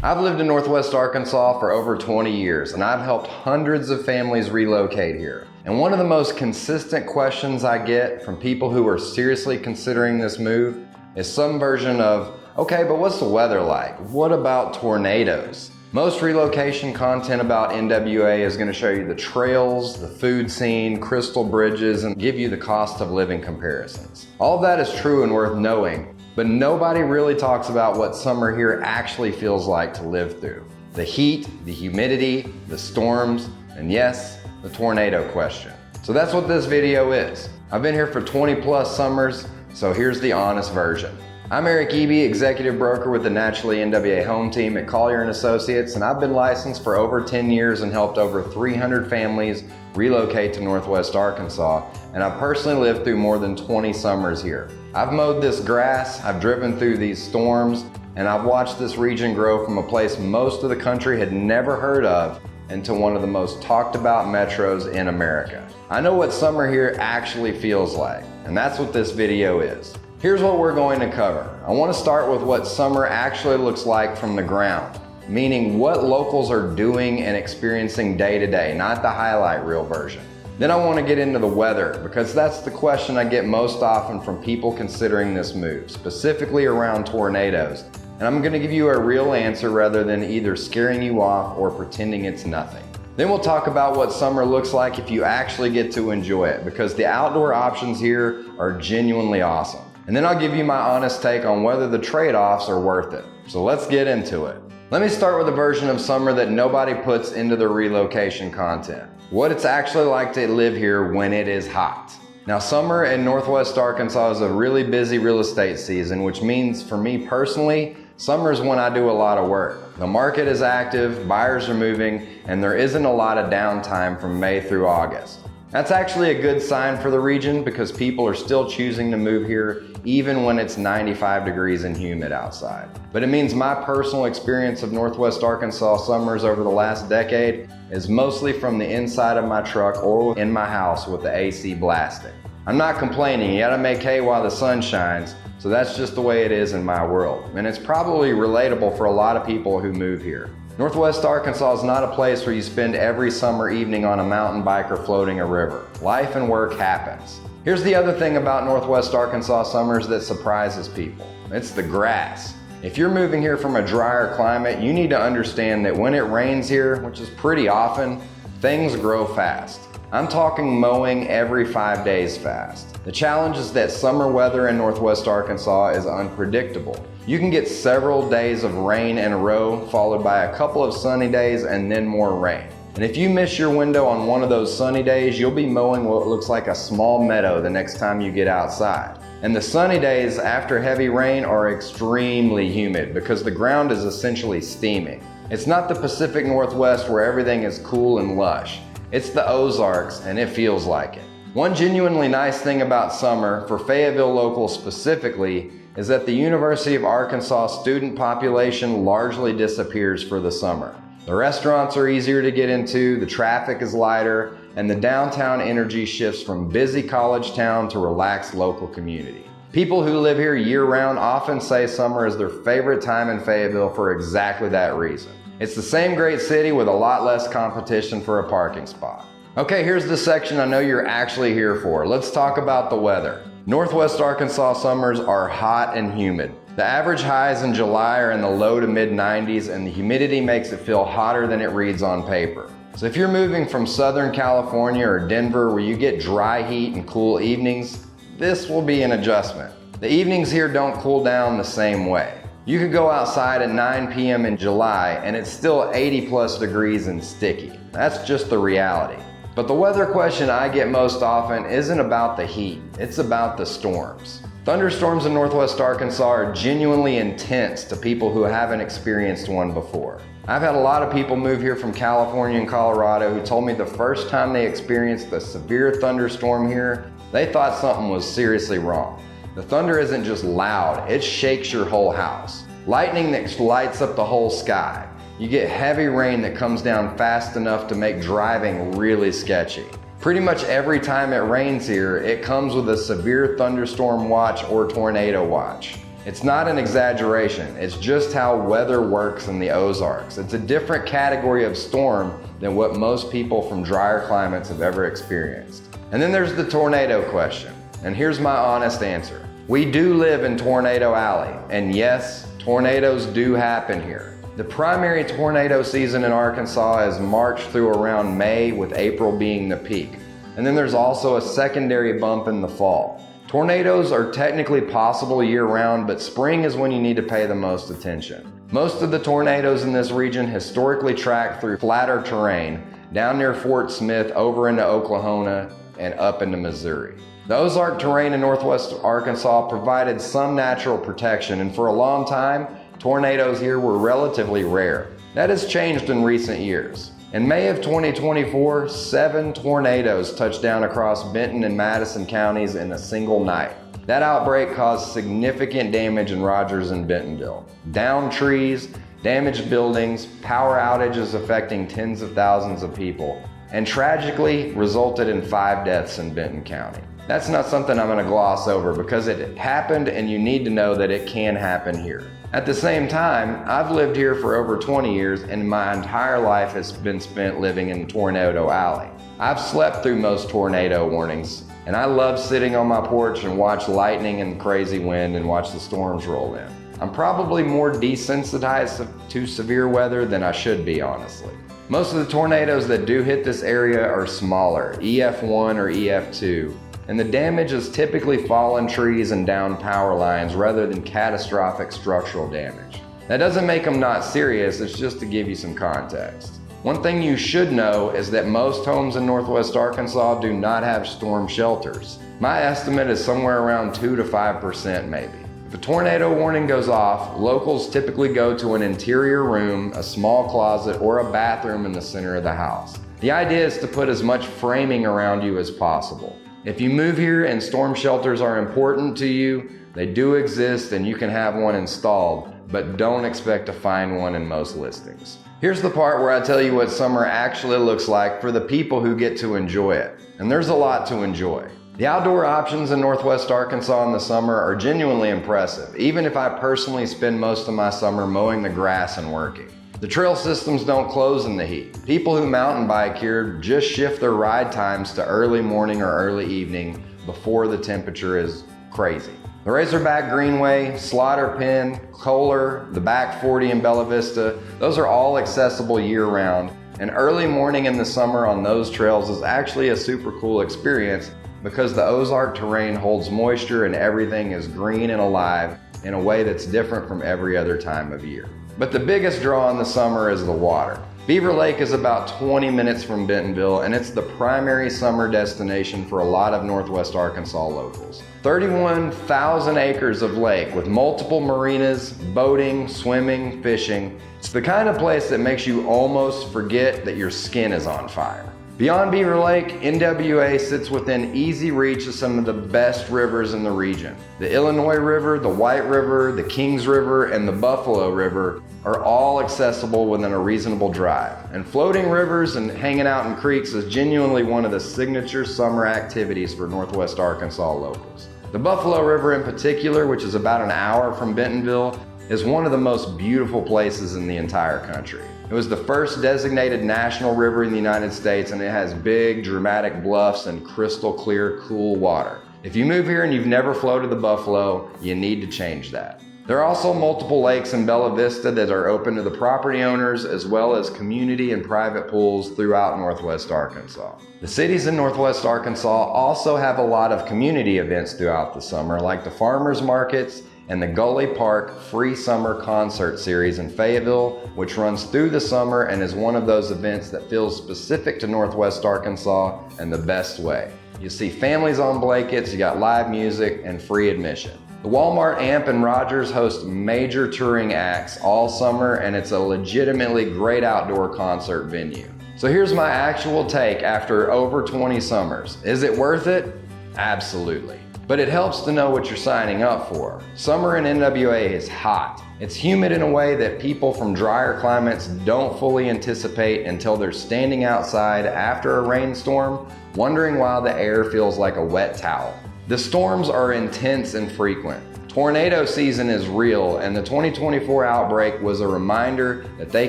I've lived in Northwest Arkansas for over 20 years, and I've helped hundreds of families relocate here. And one of the most consistent questions I get from people who are seriously considering this move is some version of, okay, but what's the weather like? What about tornadoes? Most relocation content about NWA is going to show you the trails, the food scene, crystal bridges, and give you the cost of living comparisons. All of that is true and worth knowing, but nobody really talks about what summer here actually feels like to live through. The heat, the humidity, the storms, and yes, the tornado question. So that's what this video is. I've been here for 20 plus summers, so here's the honest version. I'm Eric Eby, executive broker with the Naturally NWA home team at Collier & Associates, and I've been licensed for over 10 years and helped over 300 families relocate to Northwest Arkansas, and I've personally lived through more than 20 summers here. I've mowed this grass, I've driven through these storms, and I've watched this region grow from a place most of the country had never heard of into one of the most talked about metros in America. I know what summer here actually feels like, and that's what this video is. Here's what we're going to cover. I want to start with what summer actually looks like from the ground, meaning what locals are doing and experiencing day to day, not the highlight reel version. Then I want to get into the weather, because that's the question I get most often from people considering this move, specifically around tornadoes. And I'm going to give you a real answer rather than either scaring you off or pretending it's nothing. Then we'll talk about what summer looks like if you actually get to enjoy it, because the outdoor options here are genuinely awesome. And then I'll give you my honest take on whether the trade-offs are worth it. So let's get into it. Let me start with a version of summer that nobody puts into the relocation content. What it's actually like to live here when it is hot. Now, summer in Northwest Arkansas is a really busy real estate season, which means for me personally, summer is when I do a lot of work. The market is active, buyers are moving, and there isn't a lot of downtime from May through August. That's actually a good sign for the region because people are still choosing to move here even when it's 95 degrees and humid outside. But it means my personal experience of Northwest Arkansas summers over the last decade is mostly from the inside of my truck or in my house with the AC blasting. I'm not complaining, you gotta make hay while the sun shines, so that's just the way it is in my world. And it's probably relatable for a lot of people who move here. Northwest Arkansas is not a place where you spend every summer evening on a mountain bike or floating a river. Life and work happens. Here's the other thing about Northwest Arkansas summers that surprises people. It's the grass. If you're moving here from a drier climate, you need to understand that when it rains here, which is pretty often, things grow fast. I'm talking mowing every 5 days fast. The challenge is that summer weather in Northwest Arkansas is unpredictable. You can get several days of rain in a row, followed by a couple of sunny days and then more rain. And if you miss your window on one of those sunny days, you'll be mowing what looks like a small meadow the next time you get outside. And the sunny days after heavy rain are extremely humid because the ground is essentially steaming. It's not the Pacific Northwest where everything is cool and lush. It's the Ozarks, and it feels like it. One genuinely nice thing about summer, for Fayetteville locals specifically, is that the University of Arkansas student population largely disappears for the summer. The restaurants are easier to get into, the traffic is lighter, and the downtown energy shifts from busy college town to relaxed local community. People who live here year-round often say summer is their favorite time in Fayetteville for exactly that reason. It's the same great city with a lot less competition for a parking spot. Okay, here's the section I know you're actually here for. Let's talk about the weather. Northwest Arkansas summers are hot and humid. The average highs in July are in the low to mid 90s, and the humidity makes it feel hotter than it reads on paper. So if you're moving from Southern California or Denver where you get dry heat and cool evenings, this will be an adjustment. The evenings here don't cool down the same way. You could go outside at 9 p.m. in July and it's still 80 plus degrees and sticky. That's just the reality. But the weather question I get most often isn't about the heat, it's about the storms. Thunderstorms in Northwest Arkansas are genuinely intense to people who haven't experienced one before. I've had a lot of people move here from California and Colorado who told me the first time they experienced a severe thunderstorm here, they thought something was seriously wrong. The thunder isn't just loud, it shakes your whole house. Lightning that lights up the whole sky. You get heavy rain that comes down fast enough to make driving really sketchy. Pretty much every time it rains here, it comes with a severe thunderstorm watch or tornado watch. It's not an exaggeration, it's just how weather works in the Ozarks. It's a different category of storm than what most people from drier climates have ever experienced. And then there's the tornado question, and here's my honest answer. We do live in Tornado Alley, and yes, tornadoes do happen here. The primary tornado season in Arkansas is March through around May, with April being the peak. And then there's also a secondary bump in the fall. Tornadoes are technically possible year-round, but spring is when you need to pay the most attention. Most of the tornadoes in this region historically track through flatter terrain, down near Fort Smith, over into Oklahoma, and up into Missouri. The Ozark terrain in northwest Arkansas provided some natural protection, and for a long time, tornadoes here were relatively rare. That has changed in recent years. In May of 2024, 7 tornadoes touched down across Benton and Madison counties in a single night. That outbreak caused significant damage in Rogers and Bentonville. Downed trees, damaged buildings, power outages affecting tens of thousands of people, and tragically resulted in 5 deaths in Benton County. That's not something I'm going to gloss over because it happened, and you need to know that it can happen here. At the same time, I've lived here for over 20 years, and my entire life has been spent living in Tornado Alley. I've slept through most tornado warnings, and I love sitting on my porch and watch lightning and crazy wind and watch the storms roll in. I'm probably more desensitized to severe weather than I should be, honestly. Most of the tornadoes that do hit this area are smaller, EF1 or EF2. And the damage is typically fallen trees and down power lines rather than catastrophic structural damage. That doesn't make them not serious, it's just to give you some context. One thing you should know is that most homes in northwest Arkansas do not have storm shelters. My estimate is somewhere around 2 to 5% maybe. If a tornado warning goes off, locals typically go to an interior room, a small closet, or a bathroom in the center of the house. The idea is to put as much framing around you as possible. If you move here and storm shelters are important to you, they do exist and you can have one installed, but don't expect to find one in most listings. Here's the part where I tell you what summer actually looks like for the people who get to enjoy it. And there's a lot to enjoy. The outdoor options in northwest Arkansas in the summer are genuinely impressive, even if I personally spend most of my summer mowing the grass and working. The trail systems don't close in the heat. People who mountain bike here just shift their ride times to early morning or early evening before the temperature is crazy. The Razorback Greenway, Slaughter Pen, Collier, the Back 40 in Bella Vista, those are all accessible year-round, and early morning in the summer on those trails is actually a super cool experience because the Ozark terrain holds moisture and everything is green and alive in a way that's different from every other time of year. But the biggest draw in the summer is the water. Beaver Lake is about 20 minutes from Bentonville, and it's the primary summer destination for a lot of northwest Arkansas locals. 31,000 acres of lake with multiple marinas, boating, swimming, fishing. It's the kind of place that makes you almost forget that your skin is on fire. Beyond Beaver Lake, NWA sits within easy reach of some of the best rivers in the region. The Illinois River, the White River, the Kings River, and the Buffalo River are all accessible within a reasonable drive. And floating rivers and hanging out in creeks is genuinely one of the signature summer activities for northwest Arkansas locals. The Buffalo River in particular, which is about an hour from Bentonville, is one of the most beautiful places in the entire country. It was the first designated national river in the United States, and it has big, dramatic bluffs and crystal clear, cool water. If you move here and you've never floated the Buffalo, you need to change that. There are also multiple lakes in Bella Vista that are open to the property owners, as well as community and private pools throughout northwest Arkansas. The cities in northwest Arkansas also have a lot of community events throughout the summer, like the farmers markets and the Gully Park Free Summer Concert Series in Fayetteville, which runs through the summer and is one of those events that feels specific to northwest Arkansas in the best way. You see families on blankets, you got live music, and free admission. The Wal-Mart Amp in Rogers host major touring acts all summer, and it's a legitimately great outdoor concert venue. So here's my actual take after over 20 summers. Is it worth it? Absolutely. But it helps to know what you're signing up for. Summer in NWA is hot. It's humid in a way that people from drier climates don't fully anticipate until they're standing outside after a rainstorm, wondering why the air feels like a wet towel. The storms are intense and frequent. Tornado season is real, and the 2024 outbreak was a reminder that they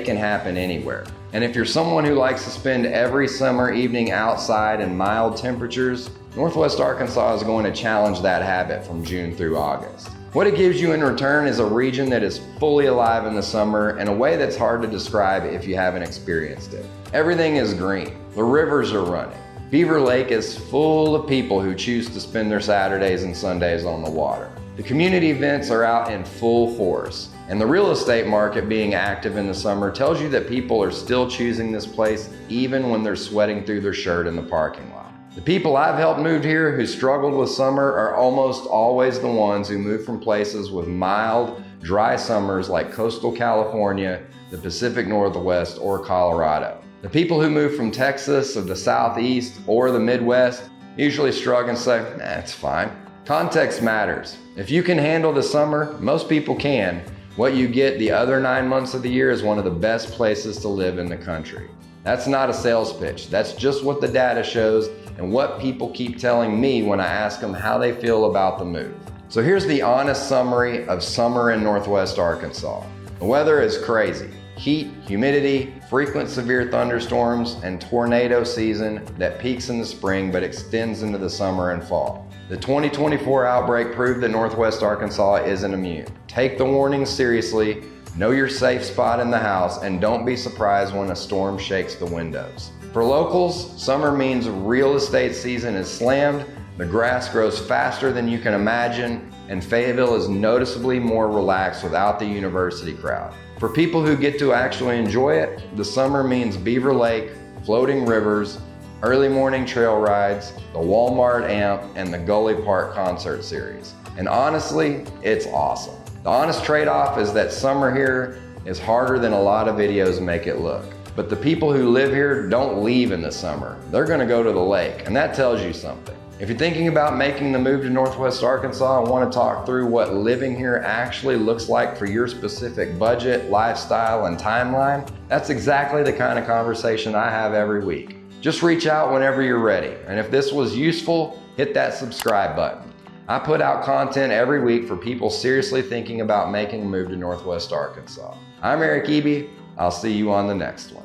can happen anywhere. And if you're someone who likes to spend every summer evening outside in mild temperatures, Northwest Arkansas is going to challenge that habit from June through August. What it gives you in return is a region that is fully alive in the summer in a way that's hard to describe if you haven't experienced it. Everything is green. The rivers are running. Beaver Lake is full of people who choose to spend their Saturdays and Sundays on the water. The community events are out in full force, and the real estate market being active in the summer tells you that people are still choosing this place even when they're sweating through their shirt in the parking lot. The people I've helped move here who struggled with summer are almost always the ones who move from places with mild, dry summers like coastal California, the Pacific Northwest, or Colorado. The people who move from Texas or the Southeast or the Midwest usually shrug and say, it's fine. Context matters. If you can handle the summer, most people can. What you get the other 9 months of the year is one of the best places to live in the country. That's not a sales pitch. That's just what the data shows and what people keep telling me when I ask them how they feel about the move. So here's the honest summary of summer in Northwest Arkansas. The weather is crazy. Heat, humidity, frequent severe thunderstorms, and tornado season that peaks in the spring but extends into the summer and fall. The 2024 outbreak proved that Northwest Arkansas isn't immune. Take the warnings seriously, know your safe spot in the house, and don't be surprised when a storm shakes the windows. For locals, summer means real estate season is slammed, the grass grows faster than you can imagine, and Fayetteville is noticeably more relaxed without the university crowd. For people who get to actually enjoy it, the summer means Beaver Lake, floating rivers, early morning trail rides, the Wal-Mart amp, and the Gully Park concert series. And honestly, it's awesome. The honest trade-off is that summer here is harder than a lot of videos make it look. But the people who live here don't leave in the summer. They're gonna go to the lake, and that tells you something. If you're thinking about making the move to Northwest Arkansas and want to talk through what living here actually looks like for your specific budget, lifestyle, and timeline, that's exactly the kind of conversation I have every week. Just reach out whenever you're ready. And if this was useful, hit that subscribe button. I put out content every week for people seriously thinking about making a move to Northwest Arkansas. I'm Eric Eby. I'll see you on the next one.